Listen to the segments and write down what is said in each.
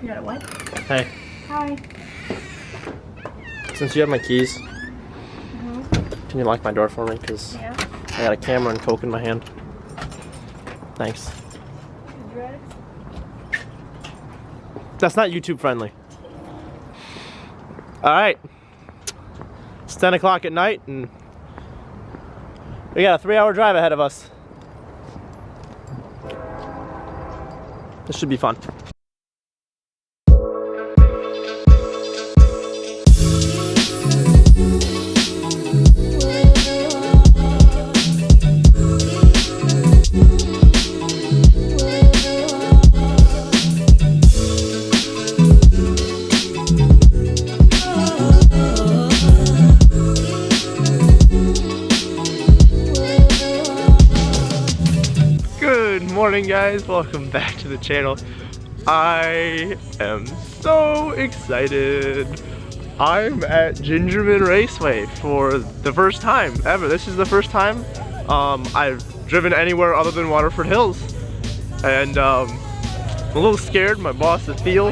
You got it what? Hey. Hi. Since you have my keys, can you lock my door for me? Because Yeah. I got a camera and Coke in my hand. Thanks. That's not YouTube friendly. Alright. It's 10 o'clock at night and we got a 3-hour drive ahead of us. This should be fun. Good morning, guys. Welcome back to the channel. I am so excited. I'm at Gingerman Raceway for the first time ever. This is the first time I've driven anywhere other than Waterford Hills, and I'm a little scared. My boss, Theo,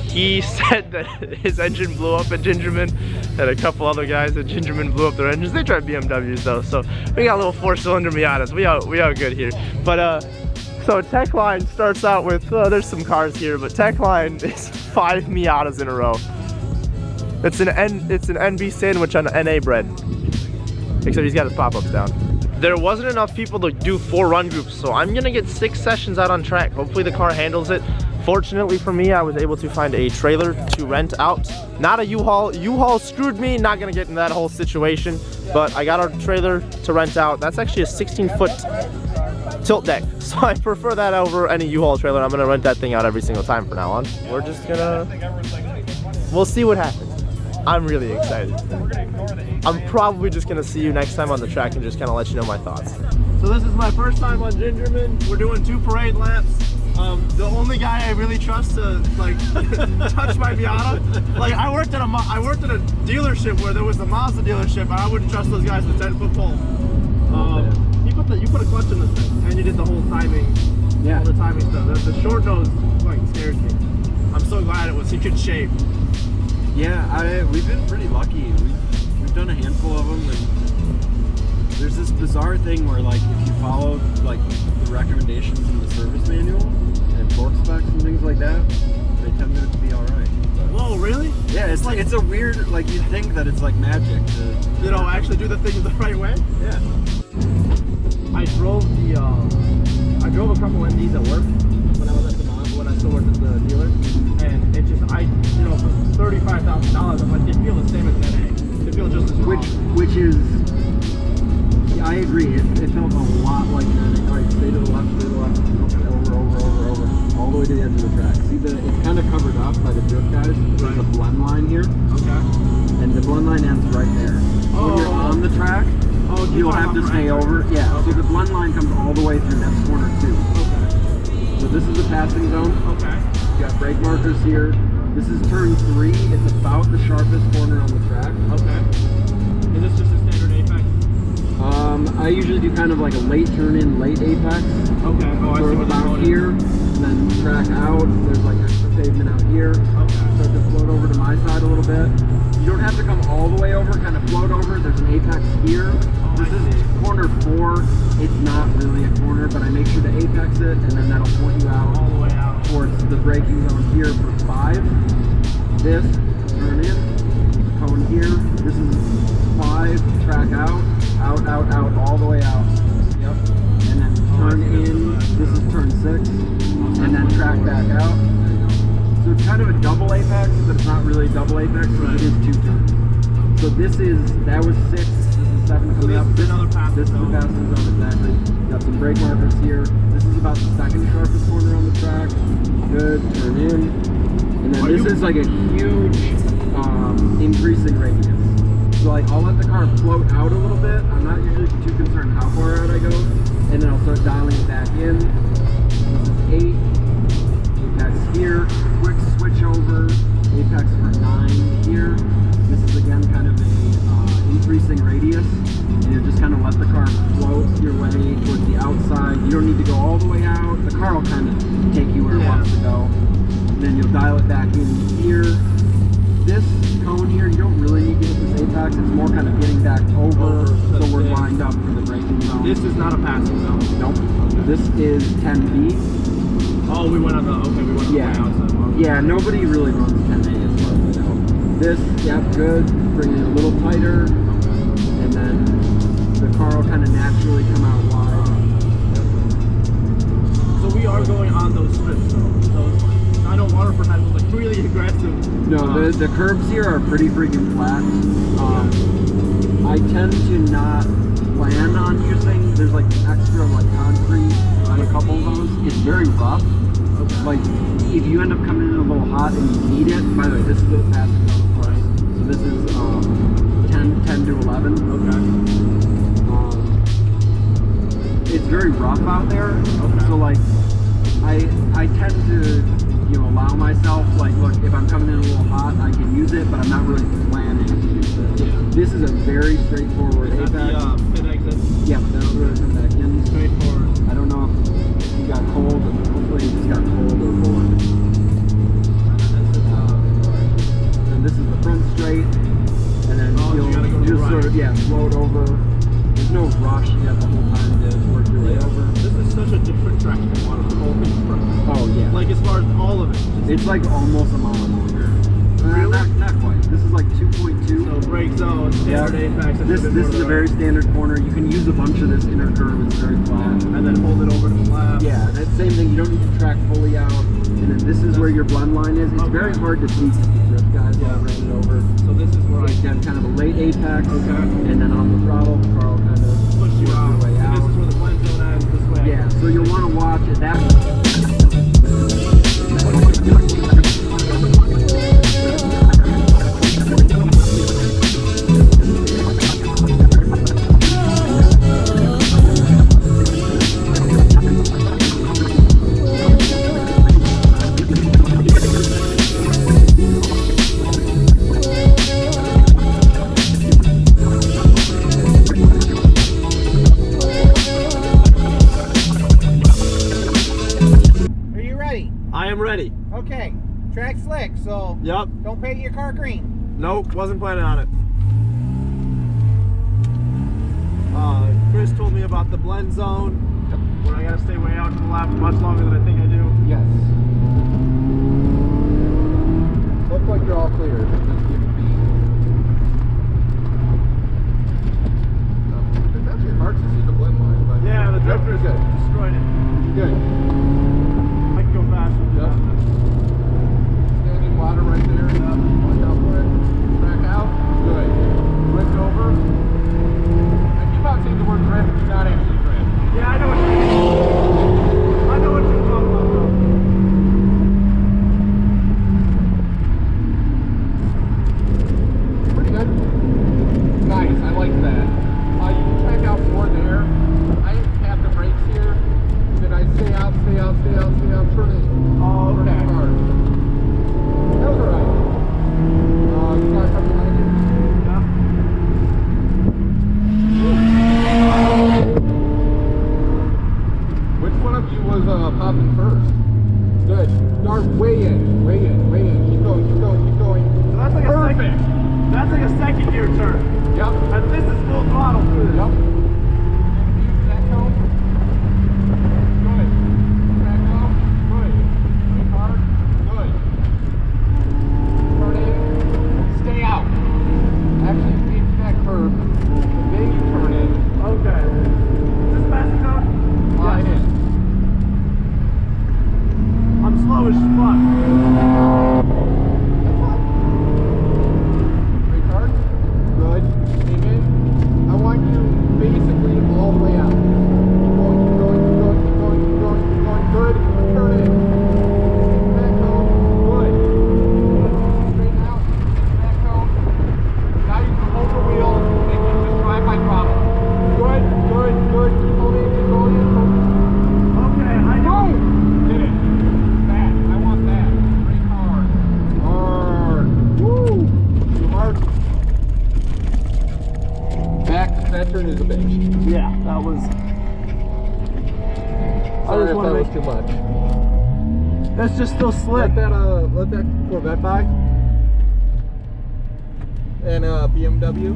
he said that his engine blew up at Gingerman, and a couple other guys at Gingerman blew up their engines. They drive BMWs though, so we got a little 4-cylinder Miatas. We are good here. But so tech line starts out with there's some cars here, but tech line is 5 Miatas in a row. It's an NB sandwich on NA bread, except he's got his pop-ups down. There wasn't enough people to do 4 run groups, so I'm gonna get 6 sessions out on track. Hopefully the car handles it. Fortunately for me, I was able to find a trailer to rent out. Not a U-Haul. U-Haul screwed me, not gonna get into that whole situation, but I got a trailer to rent out. That's actually a 16-foot tilt deck, so I prefer that over any U-Haul trailer. I'm gonna rent that thing out every single time from now on. We're just gonna, we'll see what happens. I'm really excited. I'm probably just gonna see you next time on the track and just kind of let you know my thoughts. So this is my first time on Gingerman. We're doing 2 parade laps. The only guy I really trust to like touch my Miata. Like I worked at a dealership where there was a Mazda dealership, and I wouldn't trust those guys with 10-foot pole. You put a clutch in this thing, and you did the whole timing, all the timing stuff. The short nose like scares me. I'm so glad it was in good shape. Yeah, we've been pretty lucky. We've done a handful of them, and there's this bizarre thing where like if you follow like the recommendations in the service manual and torque specs and things like that, they tend to be all right. But, whoa, really? Yeah, it's like it's a weird, like you'd think that it's like magic to actually do the thing the right way. Yeah. I drove a couple MDs at work when I was at the when I still worked at the dealer, and it just for $35,000, I'm like, they feel the same as NA. They feel just as wrong. Which is, yeah, I agree. It felt a lot like NA. All right, stay to the left, okay, over, all the way to the edge of the track. See, it's kind of covered up by the drift guys. There's a blend line here. Okay. And the blend line ends right there. When you're on the track, you'll have to stay over. Yeah, okay. So the blend line comes all the way through next corner too. Okay. So this is the passing zone. Okay. You got brake markers here. This is turn 3. It's about the sharpest corner on the track. Okay. Is this just a standard apex? I usually do kind of like a late turn in, late apex. Okay. Oh, I see what about here, and then track out. There's like extra pavement out here. Okay. Start to float over to my side a little bit. You don't have to come all the way over, kind of float over. There's an apex here. This is corner 4. It's not really a corner, but I make sure to apex it, and then that'll point you out all the way out towards the braking zone here for 5. This, turn in, cone here. This is 5, track out, all the way out. Yep. And then turn in. This is turn 6, and then track back out. There you go. So it's kind of a double apex, but it's not really double apex because it is 2 turns. So that was 6. 7 coming up. This is the passing zone, exactly. Got some brake markers here. This is about the 2nd sharpest corner on the track. Good, turn in. And then this is like a huge increasing radius. So like I'll let the car float out a little bit. I'm not usually too concerned how far out I go. And then I'll start dialing it back in. This is 8. Apex here. Quick switch over. Apex for 9 here. This is again kind of a increasing radius, and you just kind of let the car float your way towards the outside. You don't need to go all the way out. The car will kind of take you where it wants to go. then you'll dial it back in here. This cone here, you don't really need to hit this apex. It's more kind of getting back over so we're lined up for the braking zone. This is not a passing zone. Nope. Okay. This is 10B. Oh, we went on the, okay, we went on the way outside. Okay. Yeah, nobody really runs 10A as far as I know. This, yep, good. Bring it a little tighter. Okay. And then the car will kind of naturally come out wide. So we are going on those strips though. Those, I know Waterford has those like really aggressive. No, the curbs here are pretty freaking flat. I tend to not plan on using, there's like extra like concrete on a couple of those. It's very rough. Okay. Like if you end up coming in a little hot and you need it, by the way, this is the passing zone of course. So this is 10 to 11. Okay. It's very rough out there. Okay. So like I tend to, you know, allow myself, like, look, if I'm coming in a little hot, I can use it, but I'm not really planning to use it. Yeah. This is a very straightforward apex. The pit exit? Yeah, that'll really come back in. Straightforward. I don't know if you got cold, but hopefully you just got cold or bored. And this is the front straight, and then you'll just sort of, float over. There's no rush, you have the whole time to work your way over. This is such a different track than Waterford. Oh yeah. Like as far as all of it. It's like almost a mile longer. Really? Not quite. This is like 2.2. So brake zone, standard apex. This is a very standard corner. You can use a bunch of this inner curve. It's very flat. And then hold it over to the left. Yeah, that same thing. You don't need to track fully out. And then this is where your blend line is. It's very hard to see drift guys while I ran it over. So this is where I get kind of a late apex. Okay. And then on the throttle, the car will kind of push you out. Way out. And this is where the blend zone ends this way. Yeah, so you'll want to watch it. I am ready. Okay, track slick, so yep. Don't paint your car green. Nope, wasn't planning on it. Chris told me about the blend zone, where I gotta stay way out to the left much longer than I think I do. Yes. Look like you're all clear. Just give it beat. It's actually hard to see the blend line, but yeah, the drifters destroyed it. Good. I can go faster. Yep. Standing water right there. Watch out for it. Track out. Good. Drift over. I keep on saying the word drift, do not actually drift. Yeah, I know what you're I know what you're talking about, though. Pretty good. Nice, I like that. You can track out more there. I have the brakes here. Then I stay out, stay out, stay out, stay out, turn it. Oh, okay. Turn it hard. That was alright. You got something behind you? Yeah. Which one of you was popping first? Good. Start way in, way in, way in. Keep going, keep going, keep going. So that's like that's like a second gear turn. Yep. And this is full throttle through this. Yep. That cone. Good. Track out. Good. Brake hard. Good. Turn in. Stay out. Actually, take that curve. Then you turn in. Okay. Is this passing zone? Line in. I'm slow as fuck. That's fine. Brake hard. Good. Aim in. I want you basically all the way out. Keep going, keep going, keep going, keep going, keep going, keep going. Good. Turn in. Back cone. Good. Straighten out. Back cone. Now you can hold the wheel and you just drive my throttle. Good, good, good. Keep holding, keep holding. Okay, I know. Did it. That. I want that. Brake hard. Hard. Woo. Too hard. Back. That turn is a bitch. Yeah, that was. Sorry if that was too much. That's just still slick. Let that Corvette by. And BMW.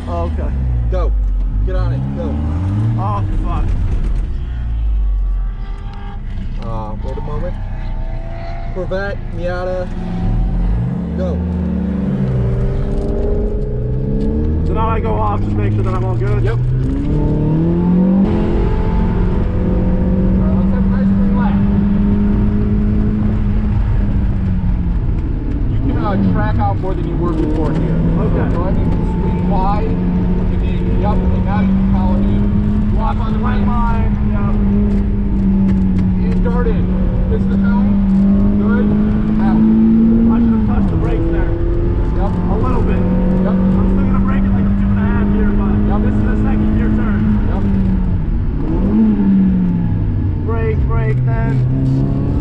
Oh, okay. Go. Get on it. Go. Oh, fuck. Wait a moment. Corvette, Miata. Go. So now I go off, just make sure that I'm all good? Yep. Alright, let's have a nice clean lap. You can track out more than you were before here. Okay. So go ahead and swing wide. And then, yep, and now you can follow me. Walk on the right line. Yeah. And dart in. Kiss the cone. Good. Out. I should have touched the brakes there. Yep. A little bit. Yep. I'm still gonna brake it like a 2.5 here, but this is the second gear turn. Yep. Brake, brake, then.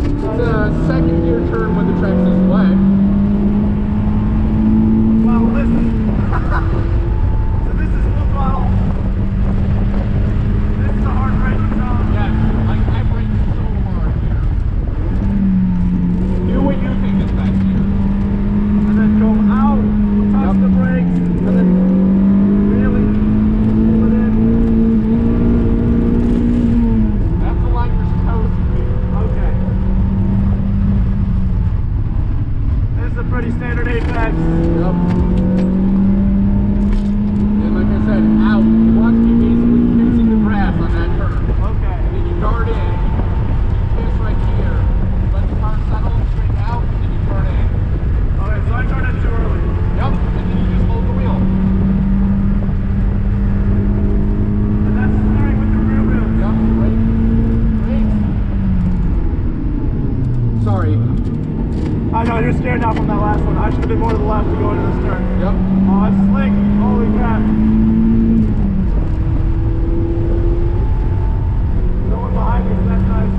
It's a second gear turn when the track is wet. Well, listen. So this is full throttle. This is a hard braking zone. Yes, like I brake so hard here. Do what you think is best here. And then go out, touch the brakes, and then really pull it in. That's the line you're supposed to be. Okay. This is a pretty standard apex. Yep. And like I said, out. You want to be basically kissing the grass on that turn. Okay. And then you dart in. You kiss right here. Let the car settle, straighten out, and then you turn in. Okay, so I turned it too early. Yep. And then you just hold the wheel. And that's steering with the rear wheel. Yep. Brake. Brake. Sorry. I know, you're scared now from that last one. I should have been more to the left to go into this turn. Yep. Oh, it's slick. Holy crap. No one behind me, so that's nice.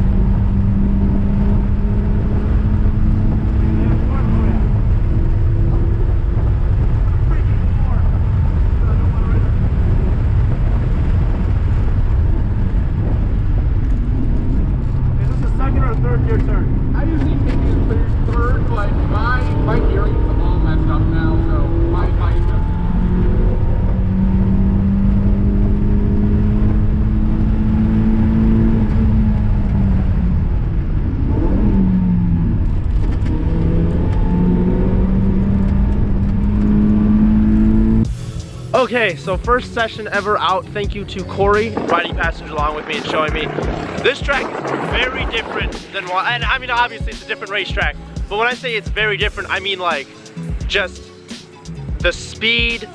Is this a second or a third gear turn? I usually think it's third, but my hearing is all messed up now, so my adjustment. Okay, so first session ever out. Thank you to Corey riding passenger along with me and showing me. This track is very different than what, and I mean obviously it's a different racetrack, but when I say it's very different, I mean like just the speed,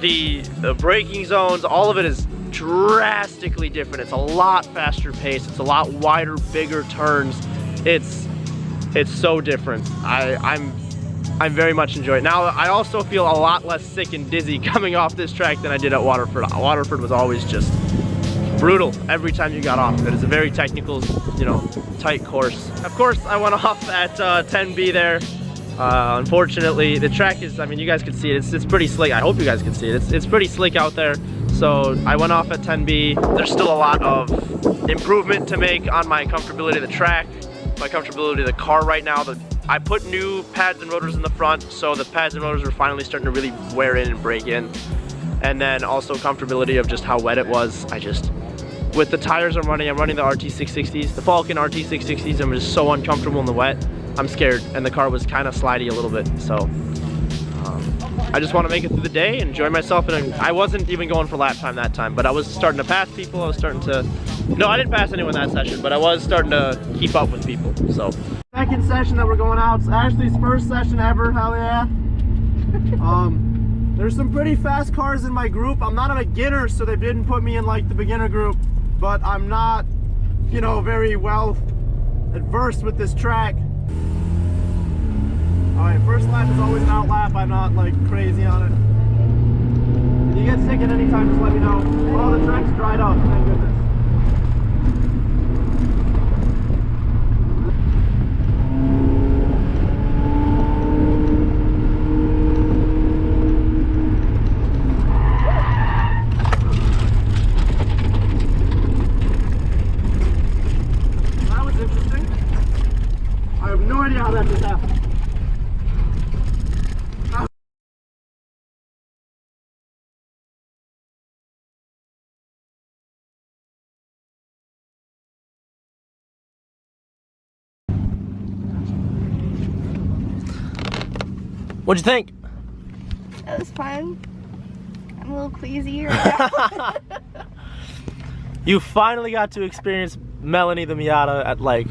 the braking zones, all of it is drastically different. It's a lot faster pace, it's a lot wider, bigger turns. It's so different. I'm very much enjoying it. Now, I also feel a lot less sick and dizzy coming off this track than I did at Waterford. Waterford was always just brutal every time you got off. It is a very technical, you know, tight course. Of course, I went off at 10B there. Unfortunately, the track is, I mean, you guys can see it. It's pretty slick. I hope you guys can see it. It's pretty slick out there. So I went off at 10B. There's still a lot of improvement to make on my comfortability of the track, my comfortability of the car right now. I put new pads and rotors in the front, so the pads and rotors are finally starting to really wear in and break in. And then also comfortability of just how wet it was. With the tires I'm running the RT660s, the Falcon RT660s. I'm just so uncomfortable in the wet. I'm scared, and the car was kind of slidey a little bit. So I just want to make it through the day, enjoy myself. And I wasn't even going for lap time that time, but I was starting to pass people. I was starting to, no, I didn't pass anyone that session, but I was starting to keep up with people, so. Second session that we're going out. It's Ashley's first session ever, hell yeah. There's some pretty fast cars in my group. I'm not a beginner, so they didn't put me in like the beginner group, but I'm not, you know, very well adversed with this track. Alright, first lap is always an out lap. I'm not like crazy on it. If you get sick at any time, just let me know. Oh, the track's dried up, thank goodness. idea how that just happened. What'd you think? It was fun. I'm a little queasy right now. You finally got to experience Melanie the Miata at like...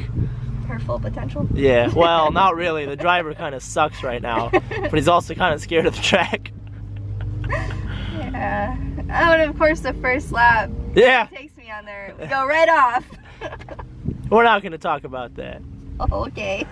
Her full potential. Yeah, well, not really. The driver kind of sucks right now, but he's also kind of scared of the track. Yeah. Oh, and of course the first lap. Yeah. Takes me on there. We go right off. We're not going to talk about that. Okay.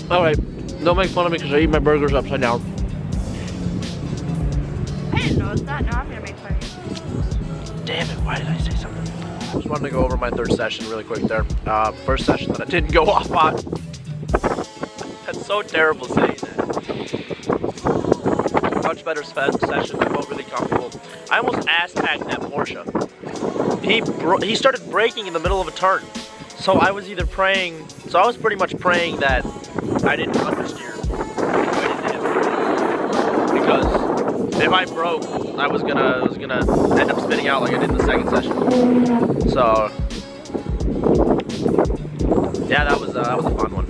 Alright, don't make fun of me because I eat my burgers upside down. I didn't know that. Now I'm gonna make fun of you. Damn it, why did I say something? Just wanted to go over my third session really quick there. First session that I didn't go off on. That's so terrible saying that. Much better session, I felt really comfortable. I almost ass-packed that Porsche. He started braking in the middle of a turn. So I was either praying, so I was pretty much praying that I didn't understeer. Because if I broke, I was gonna end up spinning out like I did in the second session. So yeah, that was a fun one.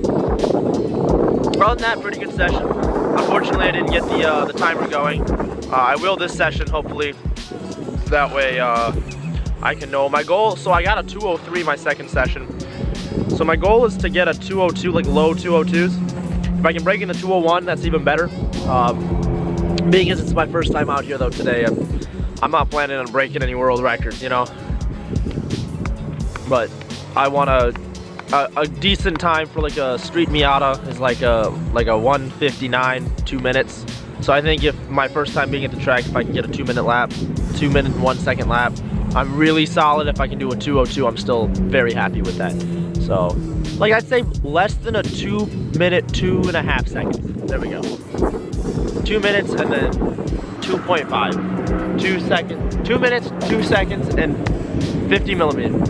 Other than that, pretty good session. Unfortunately, I didn't get the timer going. I will this session, hopefully. That way I can know my goal. So I got a 203 my second session. So my goal is to get a 202, like low 202s. If I can break in the 201, that's even better. Being as it's my first time out here though today, I'm not planning on breaking any world records, you know. But I want a decent time for like a street Miata is like a 1:59, 2 minutes. So I think if my first time being at the track, if I can get a 2-minute lap, 2 minute and 1 second lap, I'm really solid. If I can do a 202, I'm still very happy with that. So, like I'd say less than a 2 minute, 2.5 seconds. There we go. 2 minutes and then 2.5. 2 seconds, 2 minutes, 2 seconds, and 50 milliseconds.